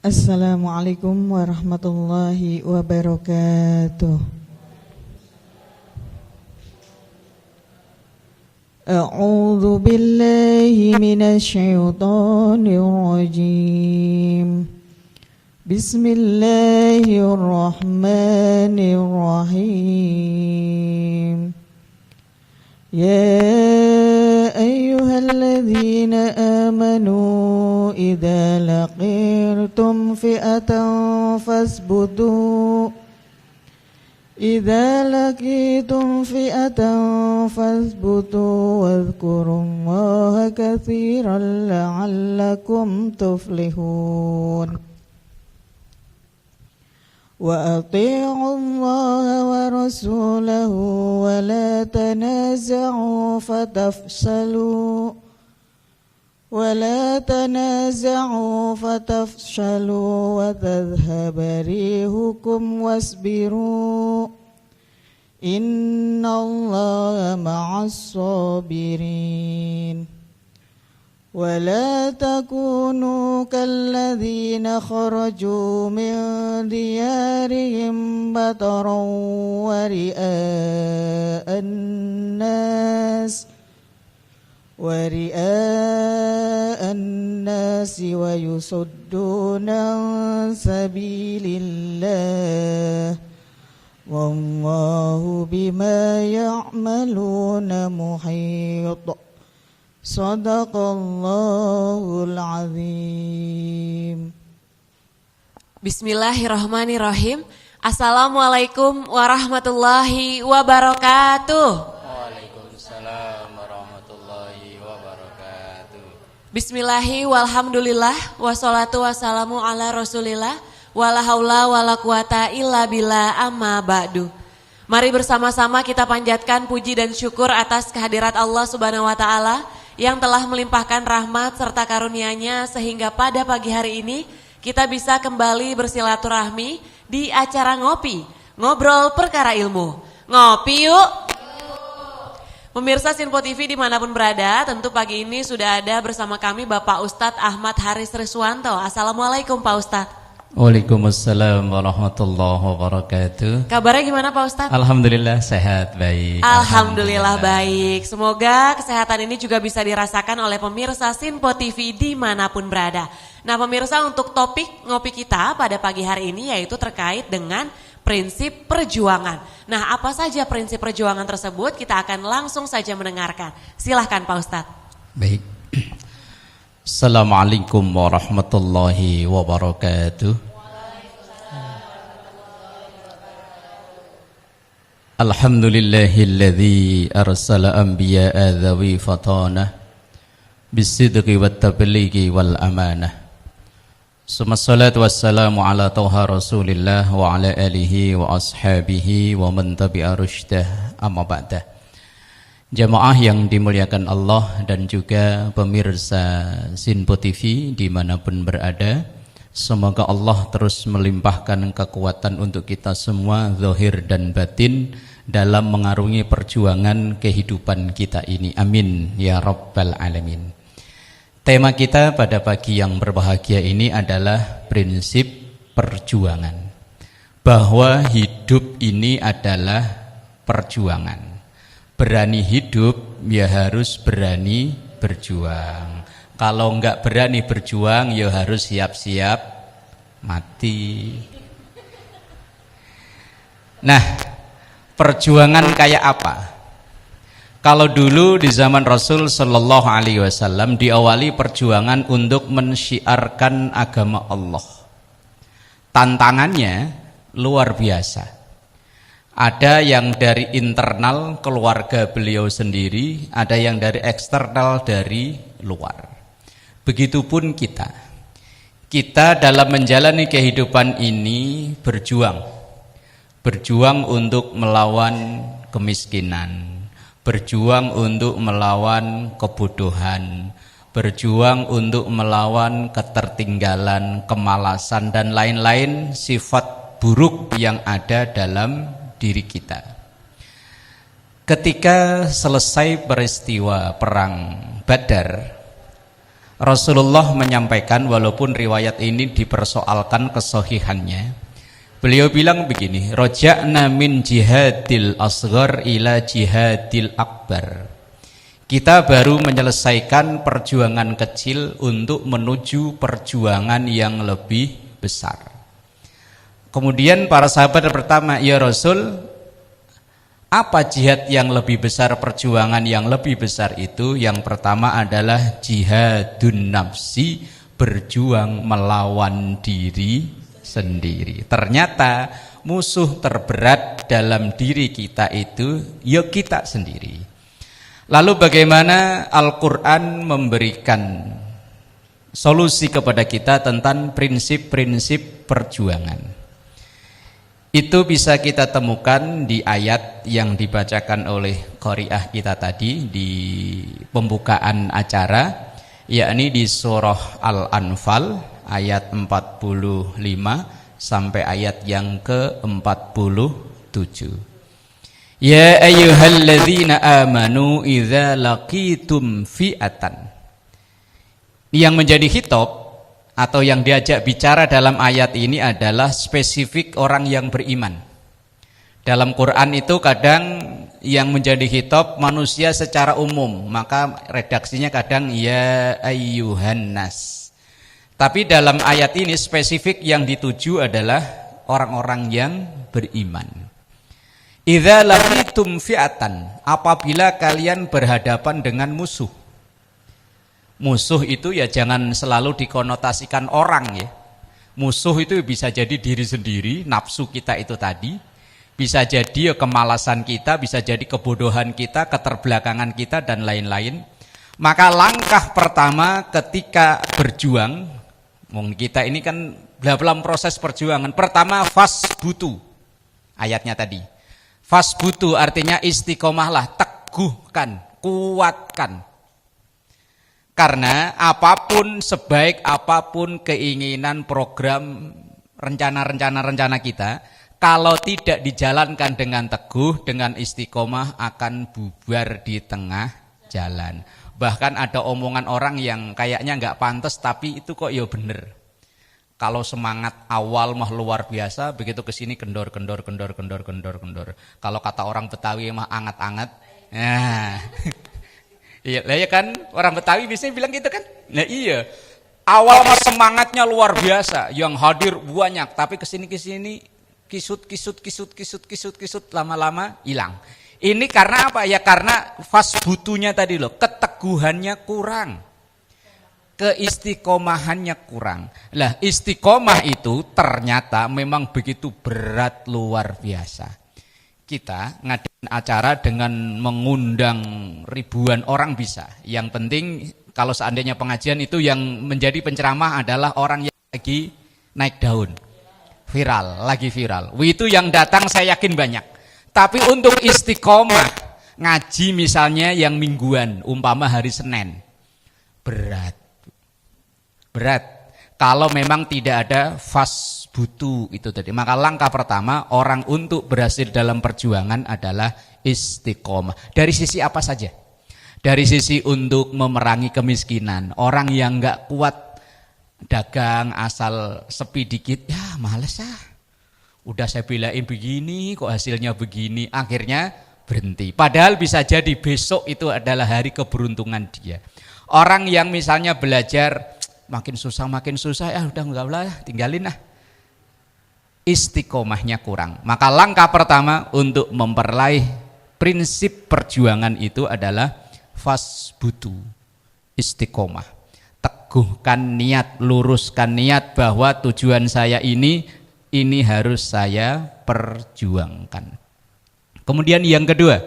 Assalamualaikum warahmatullahi wabarakatuh. A'udzu billahi minasy syaithanir rajim. Bismillahirrahmanirrahim. Ya ayyuhalladzina amanu idza laqirtum fi'atan fasbutu wadhkurullaha katsiran la'allakum tuflihun. Wa atii'ullaha wa rasulahu wa la tanaza'u fatafshalu wa tadhhaba rihukum wasbiru innallaha ma'as sabirin. ولا تكونوا كالذين خرجوا من ديارهم بطرا ورئاء الناس ويصدون عن سبيل الله والله بما يعملون محيط. Sadaqallahul azim. Bismillahirrahmanirrahim. Assalamualaikum warahmatullahi wabarakatuh. Waalaikumsalam warahmatullahi wabarakatuh. Bismillahi walhamdulillah wassalatu wassalamu ala rasulillah wala haula wala quwata illa billah amma ba'du. Mari bersama-sama kita panjatkan puji dan syukur atas kehadirat Allah Subhanahu wa taala yang telah melimpahkan rahmat serta karunia-Nya sehingga pada pagi hari ini kita bisa kembali bersilaturahmi di acara ngopi, ngobrol perkara ilmu. Ngopi yuk! Pemirsa Sinpo TV dimanapun berada, tentu pagi ini sudah ada bersama kami Bapak Ustadz Ahmad Haris Riswanto. Assalamualaikum Pak Ustadz. Waalaikumsalam warahmatullahi wabarakatuh. Kabarnya gimana Pak Ustadz? Alhamdulillah sehat, baik. Alhamdulillah baik. Semoga kesehatan ini juga bisa dirasakan oleh pemirsa Sinpo TV dimanapun berada. Nah pemirsa, untuk topik ngopi kita pada pagi hari ini yaitu terkait dengan prinsip perjuangan. Nah apa saja prinsip perjuangan tersebut, kita akan langsung saja mendengarkan. Silahkan Pak Ustadz. Baik. Assalamualaikum warahmatullahi wabarakatuh. Alhamdulillahilladzi arsala anbiya'a dhawi fatanah bisidqi wat tablighi wal amanah. Summassalatu wassalamu ala tauha rasulillah wa ala alihi wa ashabihi wa man tabi'a rusydah amma ba'dah. Jamaah yang dimuliakan Allah dan juga pemirsa Sinpo TV dimanapun berada, semoga Allah terus melimpahkan kekuatan untuk kita semua zahir dan batin dalam mengarungi perjuangan kehidupan kita ini. Amin ya rabbal alamin. Tema kita pada pagi yang berbahagia ini adalah prinsip perjuangan, bahwa hidup ini adalah perjuangan. Berani hidup ya harus berani berjuang. Kalau enggak berani berjuang ya harus siap-siap mati. Nah, perjuangan kayak apa? Kalau dulu di zaman Rasul Sallallahu Alaihi Wasallam diawali perjuangan untuk mensyiarkan agama Allah. Tantangannya luar biasa. Ada yang dari internal keluarga beliau sendiri, ada yang dari eksternal dari luar. Begitupun kita. Kita dalam menjalani kehidupan ini berjuang. Berjuang untuk melawan kemiskinan, berjuang untuk melawan kebodohan, berjuang untuk melawan ketertinggalan, kemalasan dan lain-lain sifat buruk yang ada dalam diri kita. Ketika selesai peristiwa perang Badar, Rasulullah menyampaikan, walaupun riwayat ini dipersoalkan kesahihannya, beliau bilang begini, roja'na min jihadil asghar ila jihadil akbar. Kita baru menyelesaikan perjuangan kecil untuk menuju perjuangan yang lebih besar. Kemudian para sahabat pertama, ya Rasul, apa jihad yang lebih besar, perjuangan yang lebih besar itu? Yang pertama adalah jihadun nafsi, berjuang melawan diri sendiri. Ternyata musuh terberat dalam diri kita itu ya kita sendiri. Lalu bagaimana Al-Quran memberikan solusi kepada kita tentang prinsip-prinsip perjuangan? Itu bisa kita temukan di ayat yang dibacakan oleh qari'ah kita tadi di pembukaan acara, yakni di surah Al-Anfal ayat 45 sampai ayat yang ke-47. Ya ayyuhalladzina amanu idza laqitum fi'atan. Yang menjadi khitab atau yang diajak bicara dalam ayat ini adalah spesifik orang yang beriman. Dalam Quran itu kadang yang menjadi khitab manusia secara umum, maka redaksinya kadang ya ayyuhan nas. Tapi dalam ayat ini spesifik yang dituju adalah orang-orang yang beriman. Idza laqitum fi'atan, apabila kalian berhadapan dengan musuh. Musuh itu ya jangan selalu dikonotasikan orang ya. Musuh itu bisa jadi diri sendiri, nafsu kita itu tadi. Bisa jadi ya kemalasan kita, bisa jadi kebodohan kita, keterbelakangan kita dan lain-lain. Maka langkah pertama ketika berjuang, kita ini kan dalam proses perjuangan. Pertama fasbutu, ayatnya tadi. Fasbutu artinya istiqomahlah, teguhkan, kuatkan. Karena apapun, sebaik apapun keinginan, program, rencana kita, kalau tidak dijalankan dengan teguh, dengan istiqomah akan bubar di tengah jalan. Bahkan ada omongan orang yang kayaknya nggak pantas, tapi itu kok ya bener. Kalau semangat awal mah luar biasa, begitu kesini kendor. Kalau kata orang Betawi mah anget-anget. Nah. Iya, ya kan orang Betawi biasanya bilang gitu kan. Nah iya, awal mah semangatnya luar biasa, yang hadir banyak, tapi kesini kisut, lama-lama hilang. Ini karena apa? Ya karena fasbutunya tadi loh, keteguhannya kurang, keistiqomahannya kurang. Lah istiqomah itu ternyata memang begitu berat luar biasa. Kita ngadain acara dengan mengundang ribuan orang bisa. Yang penting kalau seandainya pengajian itu yang menjadi penceramah adalah orang yang lagi naik daun, lagi viral. Itu yang datang saya yakin banyak. Tapi untuk istiqomah ngaji misalnya yang mingguan, umpama hari Senin, berat. Kalau memang tidak ada fasbutu itu tadi. Maka langkah pertama orang untuk berhasil dalam perjuangan adalah istiqomah. Dari sisi apa saja? Dari sisi untuk memerangi kemiskinan. Orang yang nggak kuat dagang asal sepi dikit, ya males ah. Udah saya belain begini, kok hasilnya begini. Akhirnya berhenti. Padahal bisa jadi besok itu adalah hari keberuntungan dia. Orang yang misalnya belajar makin susah, ya udah enggak lah, tinggalin lah. Istiqomahnya kurang. Maka langkah pertama untuk memperoleh prinsip perjuangan itu adalah fasbutu, istiqomah. Teguhkan niat, luruskan niat bahwa tujuan saya ini harus saya perjuangkan. Kemudian yang kedua,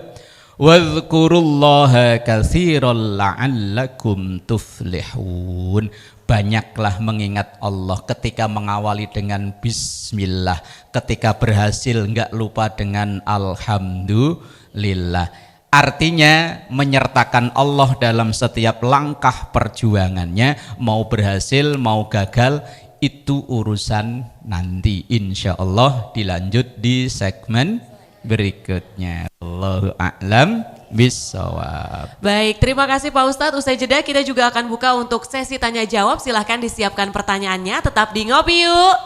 wadhkurullaha katsiran la'allakum tuflihun. Banyaklah mengingat Allah ketika mengawali dengan bismillah, ketika berhasil enggak lupa dengan alhamdulillah. Artinya menyertakan Allah dalam setiap langkah perjuangannya, mau berhasil mau gagal itu urusan nanti, insya Allah dilanjut di segmen berikutnya. Allahu a'lam. bis-shawab. Baik, terima kasih Pak Ustadz. Usai jeda kita juga akan buka untuk sesi tanya jawab. Silahkan disiapkan pertanyaannya. Tetap di Ngopi Yuk.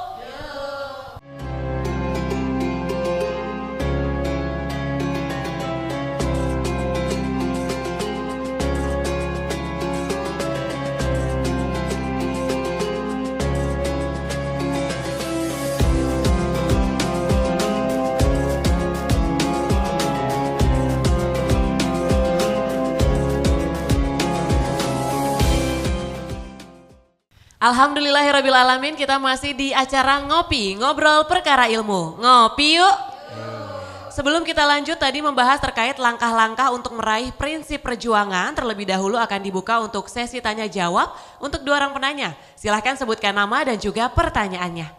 Alhamdulillahirrabbilalamin, kita masih di acara Ngopi, ngobrol perkara ilmu. Ngopi yuk. Sebelum kita lanjut tadi membahas terkait langkah-langkah untuk meraih prinsip perjuangan, terlebih dahulu akan dibuka untuk sesi tanya jawab untuk dua orang penanya. Silahkan sebutkan nama dan juga pertanyaannya.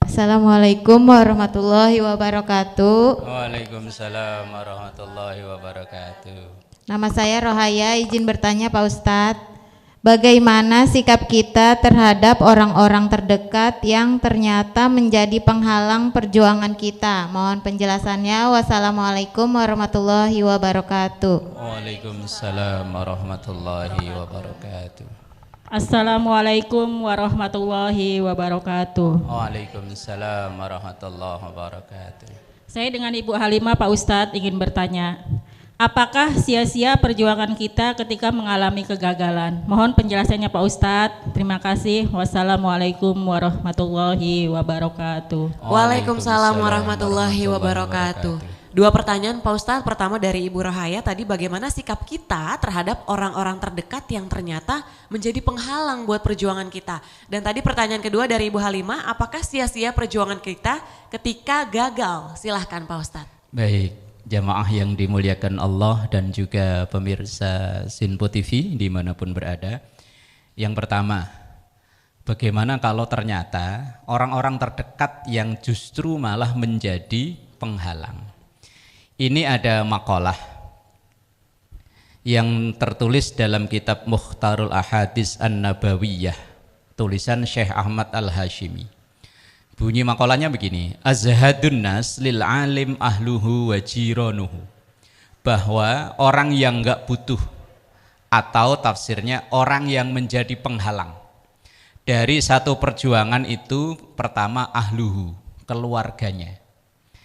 Assalamualaikum warahmatullahi wabarakatuh. Waalaikumsalam warahmatullahi wabarakatuh. Nama saya Rohaya, izin bertanya Pak Ustadz, bagaimana sikap kita terhadap orang-orang terdekat yang ternyata menjadi penghalang perjuangan kita? Mohon penjelasannya. Wassalamualaikum warahmatullahi wabarakatuh. Waalaikumsalam warahmatullahi wabarakatuh. Assalamualaikum warahmatullahi wabarakatuh. Waalaikumsalam warahmatullahi wabarakatuh. Saya dengan Ibu Halimah Pak Ustadz ingin bertanya, apakah sia-sia perjuangan kita ketika mengalami kegagalan? Mohon penjelasannya Pak Ustadz. Terima kasih. Wassalamualaikum warahmatullahi wabarakatuh. Waalaikumsalam warahmatullahi wabarakatuh. Dua pertanyaan Pak Ustadz. Pertama dari Ibu Rohaya, tadi bagaimana sikap kita terhadap orang-orang terdekat yang ternyata menjadi penghalang buat perjuangan kita. Dan tadi pertanyaan kedua dari Ibu Halimah, apakah sia-sia perjuangan kita ketika gagal? Silahkan Pak Ustadz. Baik, jamaah yang dimuliakan Allah dan juga pemirsa Sinpo TV dimanapun berada. Yang pertama, bagaimana kalau ternyata orang-orang terdekat yang justru malah menjadi penghalang? Ini ada makalah yang tertulis dalam kitab Mukhtarul Ahadits An-Nabawiyah, tulisan Syekh Ahmad Al-Hashimi. Bunyi makalahnya begini, azhadun nas lil alim ahluhu wa jiranuhu. Bahwa orang yang enggak butuh, atau tafsirnya orang yang menjadi penghalang dari satu perjuangan itu, pertama ahluhu, keluarganya.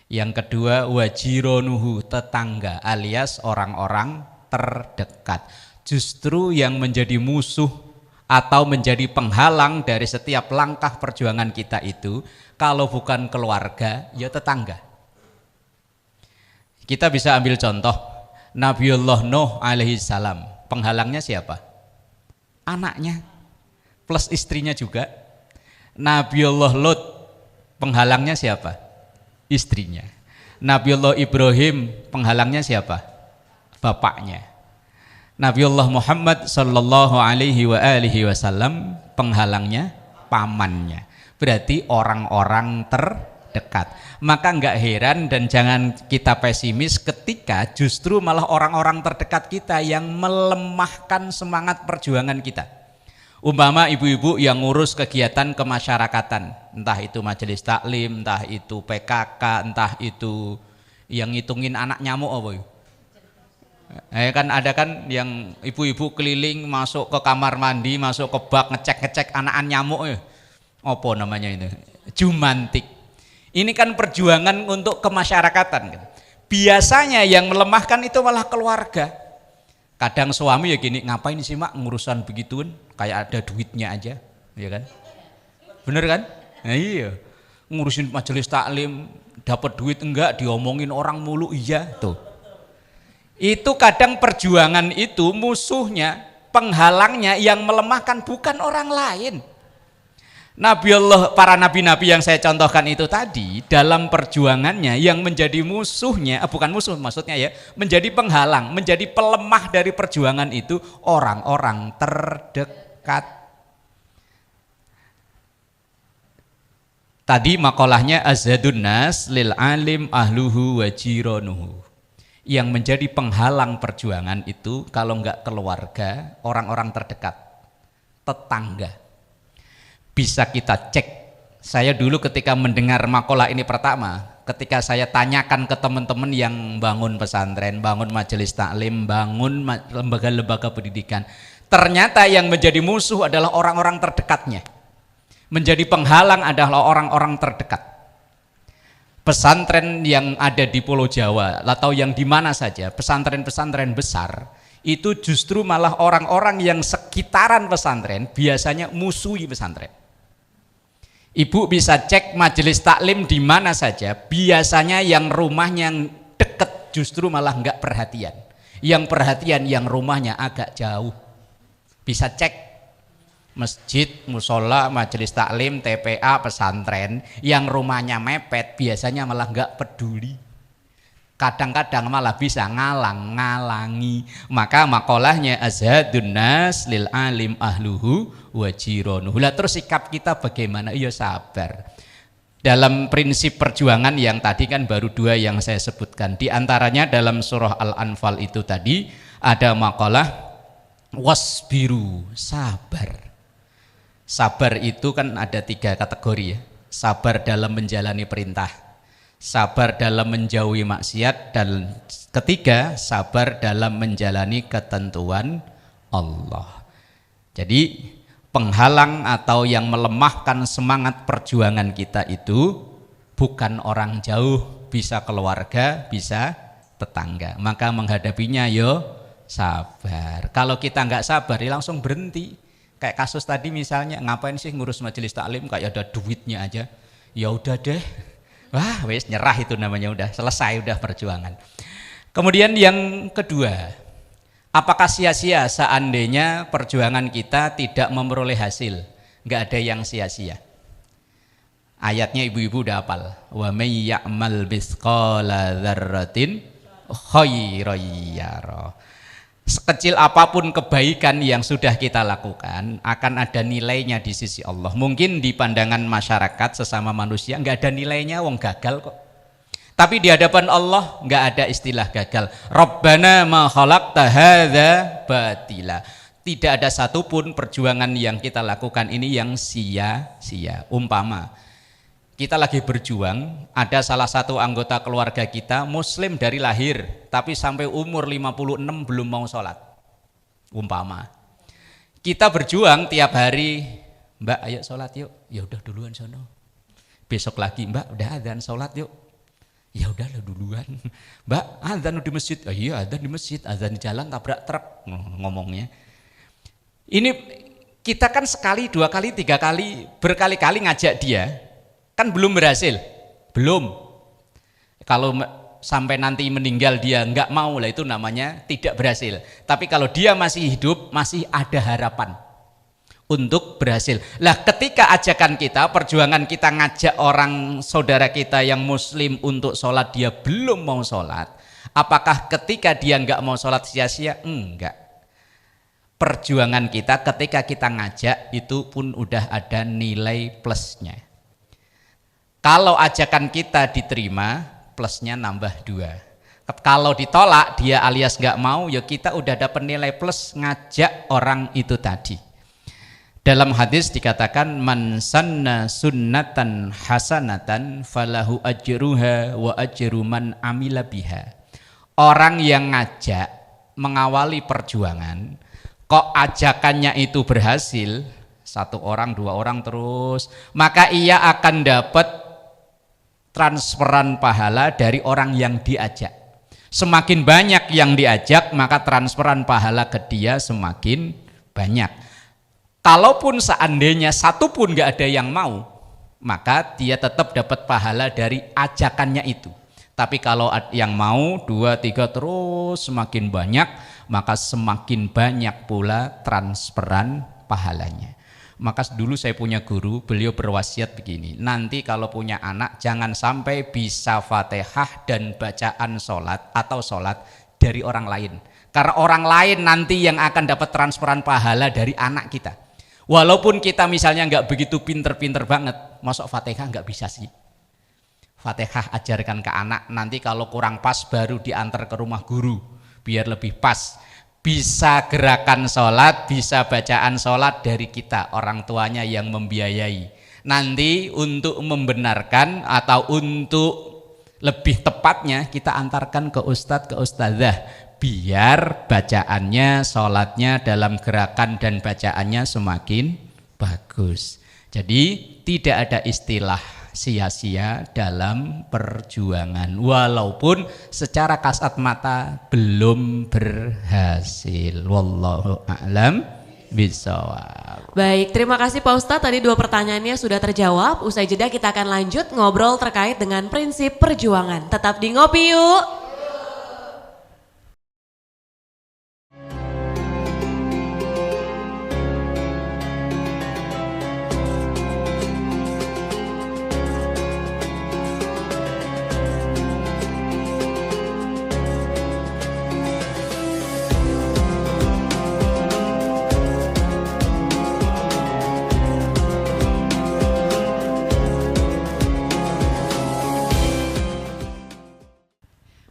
Yang kedua wajironuhu, tetangga alias orang-orang terdekat. Justru yang menjadi musuh atau menjadi penghalang dari setiap langkah perjuangan kita itu, kalau bukan keluarga ya tetangga. Kita bisa ambil contoh Nabiullah Nuh alaihi salam, penghalangnya siapa? Anaknya plus istrinya juga. Nabiullah Lut, penghalangnya siapa? Istrinya. Nabiullah Ibrahim, penghalangnya siapa? Bapaknya. Nabiullah Muhammad sallallahu alaihi wa alihi wasallam, penghalangnya pamannya. Berarti orang-orang terdekat. Maka enggak heran dan jangan kita pesimis ketika justru malah orang-orang terdekat kita yang melemahkan semangat perjuangan kita. Umpama ibu-ibu yang ngurus kegiatan kemasyarakatan, entah itu majelis taklim, entah itu PKK, entah itu yang ngitungin anak nyamuk apa yuk? Kan ada kan yang ibu-ibu keliling masuk ke kamar mandi, masuk ke bak, ngecek anak nyamuk ya. Apa namanya itu? Jumantik. Ini kan perjuangan untuk kemasyarakatan. Biasanya yang melemahkan itu malah keluarga. Kadang suami ya gini, ngapain sih mak ngurusan begituan, kayak ada duitnya aja, ya kan? Bener kan? Nah iya, ngurusin majelis taklim, dapat duit enggak, diomongin orang mulu, iya tuh. Itu kadang perjuangan itu musuhnya, penghalangnya yang melemahkan bukan orang lain. Nabiullah, para nabi-nabi yang saya contohkan itu tadi, dalam perjuangannya yang menjadi musuhnya, bukan musuh maksudnya ya, menjadi penghalang, menjadi pelemah dari perjuangan itu orang-orang terdekat. Tadi makalahnya azhadun nas lil alim ahluhu wa jiranuhu. Yang menjadi penghalang perjuangan itu kalau enggak keluarga, orang-orang terdekat, tetangga. Bisa kita cek Saya dulu ketika mendengar makalah ini pertama, ketika saya tanyakan ke teman-teman yang bangun pesantren, bangun majelis taklim, bangun lembaga-lembaga pendidikan, ternyata yang menjadi musuh adalah orang-orang terdekatnya. Menjadi penghalang adalah orang-orang terdekat. Pesantren yang ada di Pulau Jawa atau yang di mana saja, pesantren-pesantren besar, itu justru malah orang-orang yang sekitaran pesantren biasanya musuhi pesantren. Ibu bisa cek majelis taklim di mana saja, biasanya yang rumahnya yang deket justru malah enggak perhatian. Yang perhatian yang rumahnya agak jauh. Bisa cek masjid, musola, majelis taklim, TPA, pesantren, yang rumahnya mepet biasanya malah enggak peduli. Kadang-kadang malah bisa ngalangi. Maka makolahnya azhadun nas lil alim ahluhu wa jironuhu. Lah terus sikap kita bagaimana? Ya sabar. Dalam prinsip perjuangan yang tadi kan baru 2 yang saya sebutkan. Di antaranya dalam surah Al-Anfal itu tadi ada makalah wasbiru, sabar. Sabar itu kan ada 3 kategori ya. Sabar dalam menjalani perintah, sabar dalam menjauhi maksiat, dan ketiga sabar dalam menjalani ketentuan Allah. Jadi penghalang atau yang melemahkan semangat perjuangan kita itu bukan orang jauh, bisa keluarga, bisa tetangga. Maka menghadapinya yo sabar. Kalau kita nggak sabar ya langsung berhenti. Kayak kasus tadi misalnya, ngapain sih ngurus majelis taklim kayak ada duitnya aja. Ya udah deh. Wah, wes nyerah itu namanya, udah selesai, udah perjuangan. Kemudian yang kedua, apakah sia-sia seandainya perjuangan kita tidak memperoleh hasil? Nggak ada yang sia-sia. Ayatnya ibu-ibu udah hafal. Wa may ya'mal mithqala dzarratin khairan yara. Sekecil apapun kebaikan yang sudah kita lakukan akan ada nilainya di sisi Allah. Mungkin di pandangan masyarakat sesama manusia nggak ada nilainya, wong gagal kok. Tapi di hadapan Allah nggak ada istilah gagal. Rabbana ma khalaqta hadza batila. Tidak ada satupun perjuangan yang kita lakukan ini yang sia-sia. Umpama kita lagi berjuang, ada salah satu anggota keluarga kita muslim dari lahir, tapi sampai umur 56 belum mau sholat. Umpama kita berjuang tiap hari, Mbak ayo sholat yuk, ya udah duluan sono. Besok lagi, Mbak udah adzan sholat yuk, ya udah duluan. Mbak adzan di masjid, oh, iya adzan di masjid, adzan di jalan tabrak truk ngomongnya. Ini kita kan sekali, 2 kali, 3 kali, berkali-kali ngajak dia. Kan belum berhasil, belum. Kalau sampai nanti meninggal dia nggak mau, lah itu namanya tidak berhasil. Tapi kalau dia masih hidup, masih ada harapan untuk berhasil. Lah ketika ajakan kita, perjuangan kita ngajak orang saudara kita yang muslim untuk sholat, dia belum mau sholat, apakah ketika dia nggak mau sholat sia-sia? Enggak. Perjuangan kita ketika kita ngajak itu pun udah ada nilai plusnya. Kalau ajakan kita diterima, plusnya nambah 2. Kalau ditolak, dia alias nggak mau, ya kita udah dapat nilai plus ngajak orang itu tadi. Dalam hadis dikatakan man sanna sunnatan hasanatan falahu ajruha wa ajru man amila biha. Orang yang ngajak, mengawali perjuangan, kok ajakannya itu berhasil, 1 orang, 2 orang terus, maka ia akan dapat transferan pahala dari orang yang diajak. Semakin banyak yang diajak, maka transferan pahala ke dia semakin banyak. Kalaupun seandainya 1 pun gak ada yang mau, maka dia tetap dapat pahala dari ajakannya itu. Tapi kalau yang mau 2, 3 terus semakin banyak, maka semakin banyak pula transferan pahalanya. Maka dulu saya punya guru, beliau berwasiat begini, nanti kalau punya anak jangan sampai bisa Fatihah dan bacaan sholat atau sholat dari orang lain. Karena orang lain nanti yang akan dapat transferan pahala dari anak kita. Walaupun kita misalnya nggak begitu pinter-pinter banget, masuk Fatihah nggak bisa sih. Fatihah ajarkan ke anak, nanti kalau kurang pas baru diantar ke rumah guru, biar lebih pas. Bisa gerakan sholat, bisa bacaan sholat dari kita, orang tuanya yang membiayai. Nanti untuk membenarkan atau untuk lebih tepatnya kita antarkan ke ustadz, ke ustadzah, biar bacaannya, sholatnya dalam gerakan dan bacaannya semakin bagus. Jadi tidak ada istilah sia-sia dalam perjuangan, walaupun secara kasat mata belum berhasil. Wallahu a'lam bishawab. Baik, terima kasih Pak Ustadz. Tadi 2 pertanyaannya sudah terjawab. Usai jeda kita akan lanjut ngobrol terkait dengan prinsip perjuangan. Tetap di Ngopi Yuk.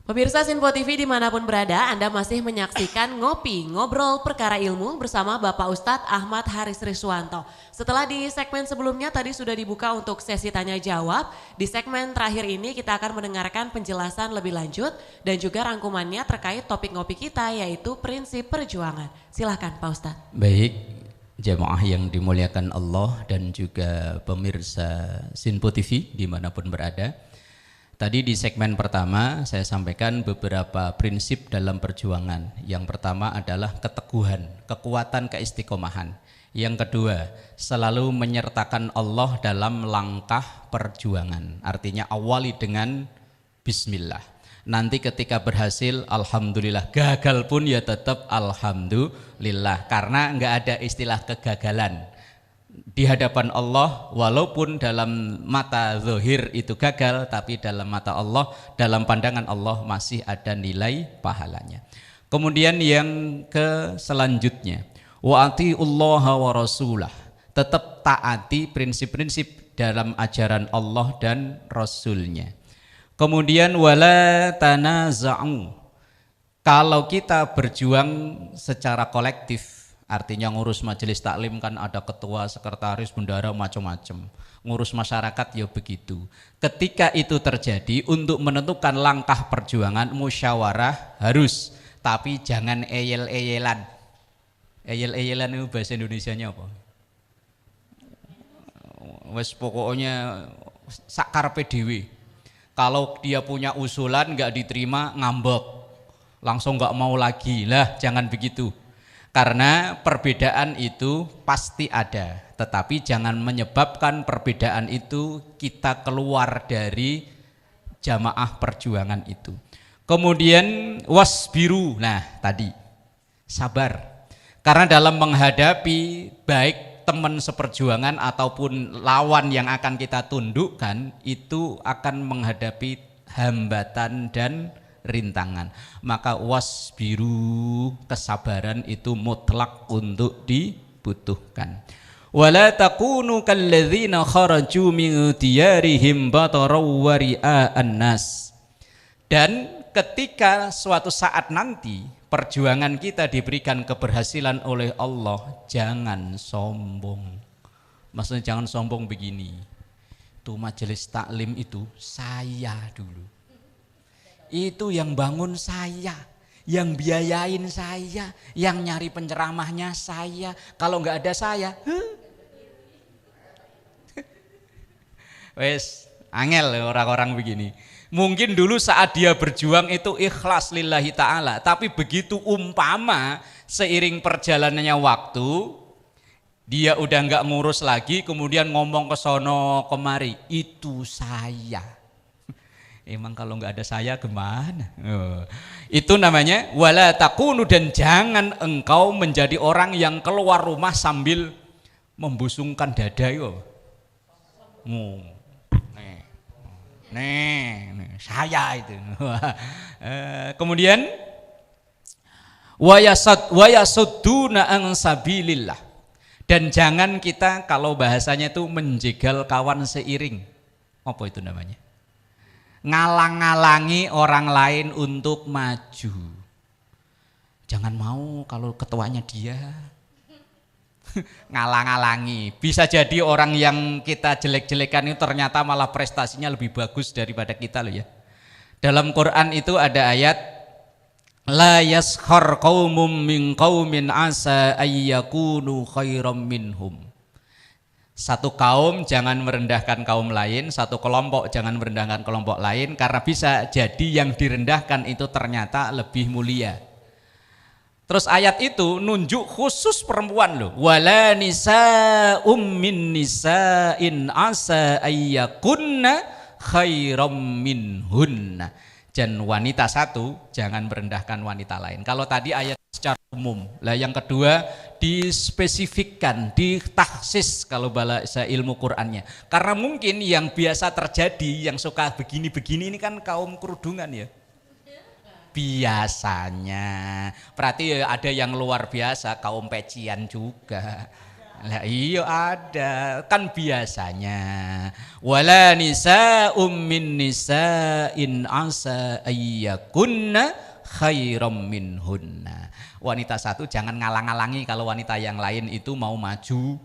Pemirsa Sinpo TV dimanapun berada, Anda masih menyaksikan Ngopi, Ngobrol Perkara Ilmu bersama Bapak Ustadz Ahmad Haris Riswanto. Setelah di segmen sebelumnya tadi sudah dibuka untuk sesi tanya jawab, di segmen terakhir ini kita akan mendengarkan penjelasan lebih lanjut dan juga rangkumannya terkait topik ngopi kita yaitu prinsip perjuangan. Silahkan Pak Ustadz. Baik, jamaah yang dimuliakan Allah dan juga pemirsa Sinpo TV dimanapun berada. Tadi di segmen pertama saya sampaikan beberapa prinsip dalam perjuangan. Yang pertama adalah keteguhan, kekuatan, keistiqomahan. Yang kedua, selalu menyertakan Allah dalam langkah perjuangan. Artinya awali dengan bismillah. Nanti ketika berhasil, alhamdulillah. Gagal pun ya tetap alhamdulillah. Karena enggak ada istilah kegagalan. Di hadapan Allah, walaupun dalam mata zahir itu gagal, tapi dalam mata Allah, dalam pandangan Allah masih ada nilai pahalanya. Kemudian yang ke selanjutnya, wa atiullaha wa rasulah, tetap taati prinsip-prinsip dalam ajaran Allah dan Rasulnya. Kemudian wala tanaza'u, kalau kita berjuang secara kolektif, artinya ngurus majelis taklim kan ada ketua, sekretaris, bendara, macam-macam. Ngurus masyarakat ya begitu. Ketika itu terjadi, untuk menentukan langkah perjuangan musyawarah harus, tapi jangan eyel-eyelan. Eyel-eyelan itu bahasa Indonesianya apa? Wes pokoknya sakar PDW. Kalau dia punya usulan nggak diterima ngambek, langsung nggak mau lagi. Lah jangan begitu. Karena perbedaan itu pasti ada, tetapi jangan menyebabkan perbedaan itu kita keluar dari jamaah perjuangan itu. Kemudian wasbiru, nah tadi sabar. Karena dalam menghadapi baik teman seperjuangan ataupun lawan yang akan kita tundukkan, itu akan menghadapi hambatan dan rintangan. Maka wasbiru, kesabaran itu mutlak untuk dibutuhkan. Wala takunu kalladzina kharaju min diyarihim bataraw wa ria'an nas. Dan ketika suatu saat nanti perjuangan kita diberikan keberhasilan oleh Allah, jangan sombong. Maksudnya jangan sombong begini. Tuh majelis taklim itu saya dulu. Itu yang bangun saya, yang biayain saya, yang nyari penceramahnya saya. Kalau nggak ada saya, wes angel orang-orang begini. Mungkin dulu saat dia berjuang itu ikhlas lillahi ta'ala, tapi begitu umpama seiring perjalanannya waktu, dia udah nggak ngurus lagi, kemudian ngomong ke sono kemari, itu saya. Emang kalau nggak ada saya gimana? Itu namanya wala takunu, dan jangan engkau menjadi orang yang keluar rumah sambil membusungkan dada yo. Nih, saya itu. Kemudian wayasudduna an sabilillah, dan jangan kita kalau bahasanya itu menjegal kawan seiring. Apa itu namanya? Ngalang-ngalangi orang lain untuk maju. Jangan mau kalau ketuanya dia. ngalang-alangi. Bisa jadi orang yang kita jelek-jelekan itu ternyata malah prestasinya lebih bagus daripada kita loh ya. Dalam Quran itu ada ayat la yaskhar qaumum min qaumin asa ayyakunu khairam minhum. Satu kaum jangan merendahkan kaum lain, satu kelompok jangan merendahkan kelompok lain, karena bisa jadi yang direndahkan itu ternyata lebih mulia. Terus ayat itu nunjuk khusus perempuan loh. Wala nisa'um min nisa'in asa ayyakunna khairam minhunna. Dan wanita satu jangan merendahkan wanita lain. Kalau tadi ayat secara umum. Lah yang kedua dispesifikkan, ditaksis kalau bahasa ilmu Qur'annya. Karena mungkin yang biasa terjadi, yang suka begini-begini ini kan kaum kerudungan ya. Biasanya. Berarti ada yang luar biasa, kaum pecian juga. Lah iya ada, kan biasanya. Wala nisa'um min nisa'in asa ayyakunna khairam minhunna. Wanita satu jangan ngalang-alangi kalau wanita yang lain itu mau maju.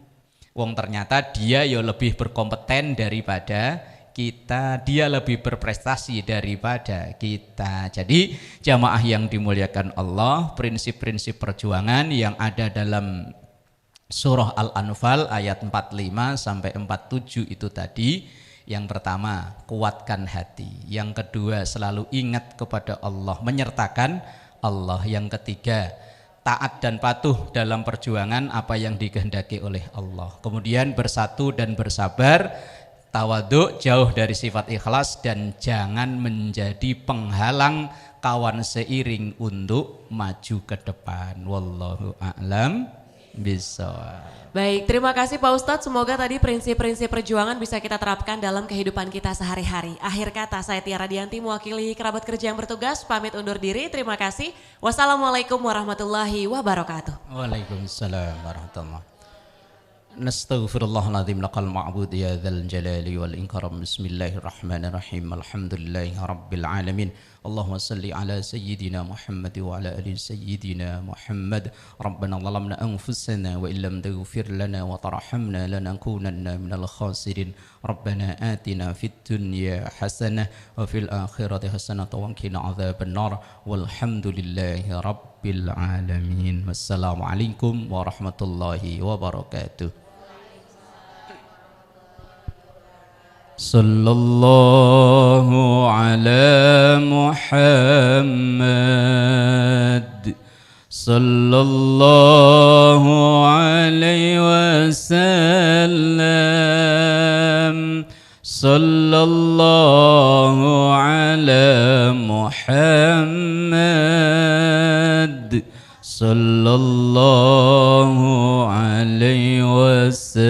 Wong ternyata dia ya lebih berkompeten daripada kita, dia lebih berprestasi daripada kita. Jadi jamaah yang dimuliakan Allah, prinsip-prinsip perjuangan yang ada dalam Surah Al-Anfal ayat 45 sampai 47 itu tadi. Yang pertama, kuatkan hati. Yang kedua, selalu ingat kepada Allah, menyertakan Allah. Yang ketiga, taat dan patuh dalam perjuangan apa yang dikehendaki oleh Allah. Kemudian bersatu dan bersabar, tawadhu, jauh dari sifat ikhlas, dan jangan menjadi penghalang kawan seiring untuk maju ke depan. Wallahu a'lam bishawab. Baik, terima kasih Pak Ustadz. Semoga tadi prinsip-prinsip perjuangan bisa kita terapkan dalam kehidupan kita sehari-hari. Akhir kata, saya Tiara Dianti mewakili kerabat kerja yang bertugas, pamit undur diri. Terima kasih. Wassalamualaikum warahmatullahi wabarakatuh. Waalaikumsalam warahmatullahi. Nastaghfirullahaladzim laqal ma'bud ya dzal jalali wal ikram. Bismillahirrahmanirrahim. Alhamdulillahi rabbil alamin. Allahumma salli ala sayyidina Muhammad wa ala ali sayyidina Muhammad. Rabbana zalamna anfusana wa illam taghfir lana wa tarhamna lanakunanna minal khasirin. Rabbana atina fid dunya hasanah wa fil akhirati hasanah wa qina adzabannar. Walhamdulillahi rabbil alamin. Wassalamualaikum warahmatullahi wabarakatuh. Sallallahu ala Muhammad sallallahu alaihi wasallam. Sallallahu ala Muhammad sallallahu alaihi wasallam.